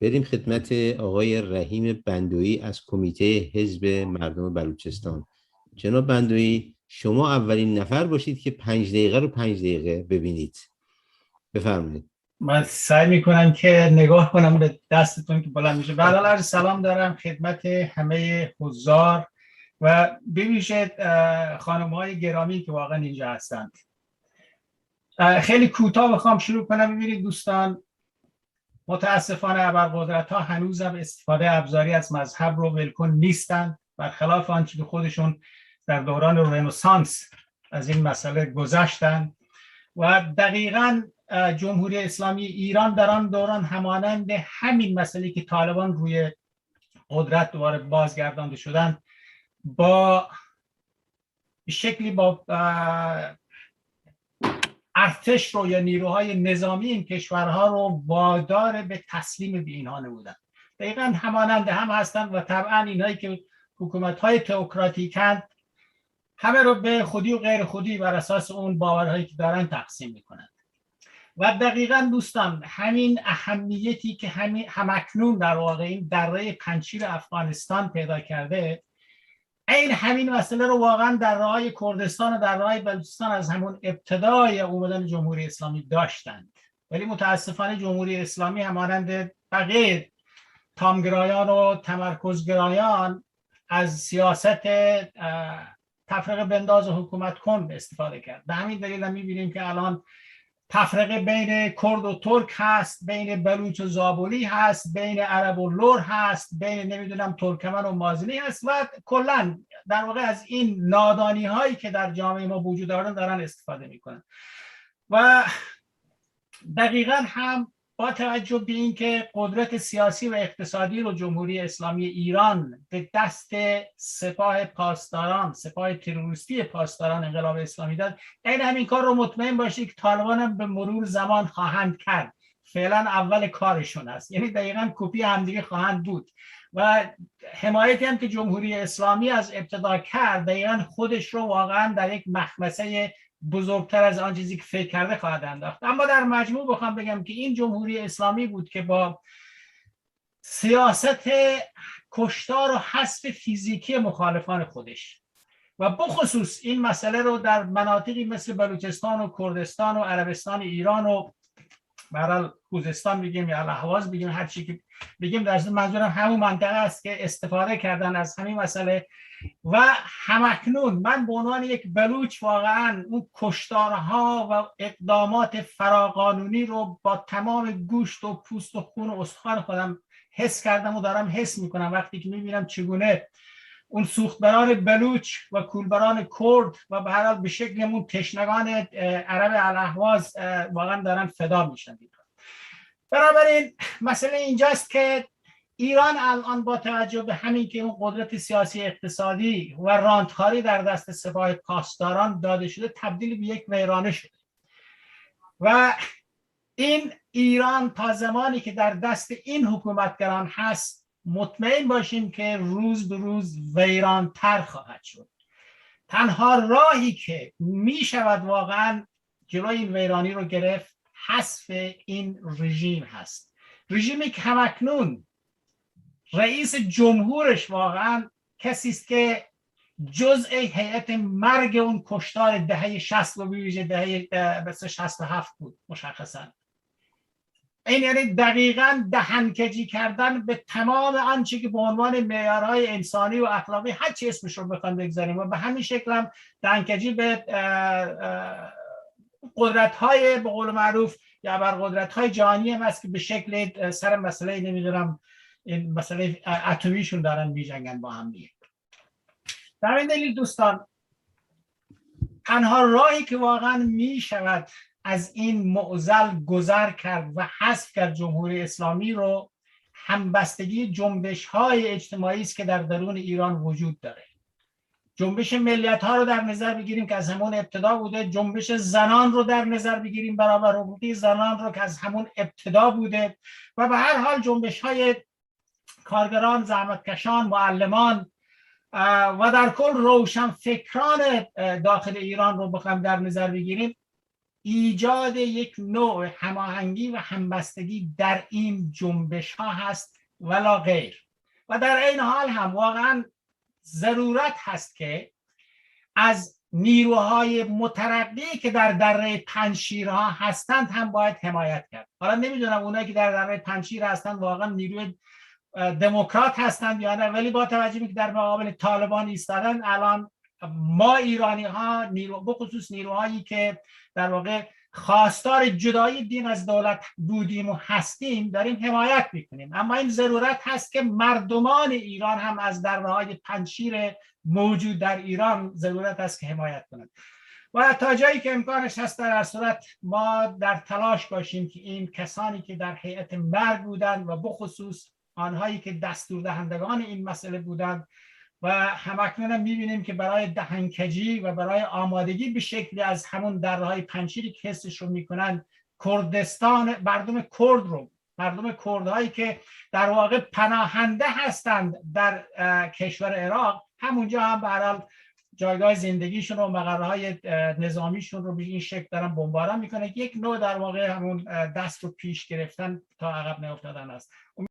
بریم خدمت آقای رحیم بندویی از کمیته حزب مردم بلوچستان. جناب بندویی، شما اولین نفر باشید که 5 دقیقه رو 5 دقیقه ببینید. بفرمایید. من سعی میکنم که نگاه کنم به دستتون که بلند میشه. بله، سلام دارم خدمت همه حضار و به ویژه خانم‌های گرامی که واقعا اینجا هستند. خیلی کوتاه بخوام شروع کنم. ببینید دوستان، متاسفانه ابرقدرت‌ها هنوزم استفاده ابزاری از مذهب رو ولکن نیستند، برخلاف آنچه که خودشون در دوران رنسانس از این مسئله گذشتن و دقیقاً جمهوری اسلامی ایران در آن دوران همانند همین مسئله که طالبان روی قدرت دوباره بازگردانده شدن با شکلی با ارتش رو یا نیروهای نظامی این کشورها رو وادار به تسلیم به اینها نمودن. دقیقاً همانند هم هستند و طبعاً اینهایی که حکومت‌های تئوکراتیکند همه رو به خودی و غیر خودی بر اساس اون باورهایی که دارن تقسیم میکنند. و دقیقاً دوستان همین اهمیتی که همکنون در واقع این دره پنجشیر افغانستان پیدا کرده، این همین مسئله رو واقعا در راه کردستان و در راه بلوچستان از همون ابتدای اومدن جمهوری اسلامی داشتند. ولی متاسفانه جمهوری اسلامی همانند بقیه تامگرایان و تمرکزگرایان از سیاست تفرقه بنداز و حکومت کن استفاده کرد. به همین دلیل هم می‌بینیم که الان تفرقه بین کرد و ترک هست، بین بلوچ و زابلی هست، بین عرب و لور هست، بین نمیدونم ترکمن و مازنی هست و کلا در واقع از این نادانی هایی که در جامعه ما وجود دارن استفاده میکنن. و دقیقاً هم با توجه به اینکه قدرت سیاسی و اقتصادی رو جمهوری اسلامی ایران به دست سپاه پاسداران، سپاه تروریستی پاسداران انقلاب اسلامی داد، این همین کار رو مطمئن باشید که طالبان هم به مرور زمان خواهند کرد. فعلا اول کارشون است، یعنی دقیقاً کپی همدیگه خواهند بود و حمایتی هم که جمهوری اسلامی از ابتدا کرد دقیقاً خودش رو واقعاً در یک مخمسه بزرگتر از آن چیزی که فکر کرده خواهد انداخت. اما در مجموع بخوام بگم که این جمهوری اسلامی بود که با سیاست کشتار و حذف فیزیکی مخالفان خودش و بخصوص این مسئله رو در مناطقی مثل بلوچستان و کردستان و عربستان ایران و برای خوزستان بگیم یا الاهواز بگیم، هر چی که بگیم در منظورم همون منطقه است که استفاده کردن از همین مسئله. و همکنون من به عنوان یک بلوچ واقعا اون کشتارها و اقدامات فراقانونی رو با تمام گوشت و پوست و خون و استخوان خودم حس کردم و دارم حس میکنم وقتی که میبینم چگونه اون سوختبران بلوچ و کولبران کرد و به هر حال به شکل اون تشنگان عرب الاهواز واقعا دارن فدا میشن. بنابراین مسئله اینجاست که ایران الان با توجه به همین که اون قدرت سیاسی اقتصادی و رانتخاری در دست سپاه پاسداران داده شده تبدیل به یک ویرانه شده و این ایران تا زمانی که در دست این حکومتگران هست مطمئن باشیم که روز به روز ویرانتر خواهد شد. تنها راهی که می شود واقعا جلوی این ویرانی رو گرفت حذف این رژیم هست. رژیمی که همکنون رئیس جمهورش واقعا کسی است که جزء هیئت مرگ اون کشتار دهه 60 و ویژه دهه 67 بود مشخصا. این یعنی دقیقاً دهنکجی کردن به تمام آنچه که به عنوان معیارهای انسانی و اخلاقی هر چی اسمش رو بخوام بگذاریم و به همین شکل هم دهنکجی به قدرت‌های به قول معروف یا ابرقدرت‌های جهانی هم است که به شکل سر مسئله نمیدونم این مسئله اتمیشون دارن میجنگن با هم دیگه. در این دلیل دوستان تنها راهی که واقعا میشود از این معضل گذر کرد و حذف کرد جمهوری اسلامی رو همبستگی جنبش‌های اجتماعی است که در درون ایران وجود داره. جنبش ملیت‌ها رو در نظر بگیریم که از همون ابتدا بوده، جنبش زنان رو در نظر بگیریم برابر حقوق زنان رو که از همون ابتدا بوده و به هر حال جنبش‌های کارگران، زحمتکشان، معلمان و در کل روشن فکران داخل ایران رو بخوام در نظر بگیریم، ایجاد یک نوع هماهنگی و همبستگی در این جنبش ها هست ولا غیر. و در این حال هم واقعا ضرورت هست که از نیروهای مترقی که در دره پنجشیرها هستند هم باید حمایت کرد. حالا نمیدونم اونایی که در دره پنجشیر هستند واقعا نیروی دموکرات هستند یا نه، ولی با توجهی که در مقابل طالبان ایستادن، الان ما ایرانی ها بخصوص نیروهایی که در واقع خواستار جدایی دین از دولت بودیم و هستیم داریم حمایت میکنیم. اما این ضرورت هست که مردمان ایران هم از درهای پنجشیر موجود در ایران ضرورت است که حمایت کنند و تا جایی که امکانش هست در هر صورت ما در تلاش باشیم که این کسانی که در هیئت مرگ بودند و بخصوص آنهایی که دستور دهندگان این مسئله بودند و همکنون هم میبینیم که برای دهنکجی و برای آمادگی به شکلی از همون درهای پنجشیری که حسش رو میکنن کردستان، مردم کردهایی که در واقع پناهنده هستند در کشور عراق، همونجا هم به هر حال جایگاه زندگیشون و مقرهای نظامیشون رو به این شکل دارن بمباران میکنه. یک نوع در واقع همون دست رو پیش گرفتن تا عقب نیفتادن است.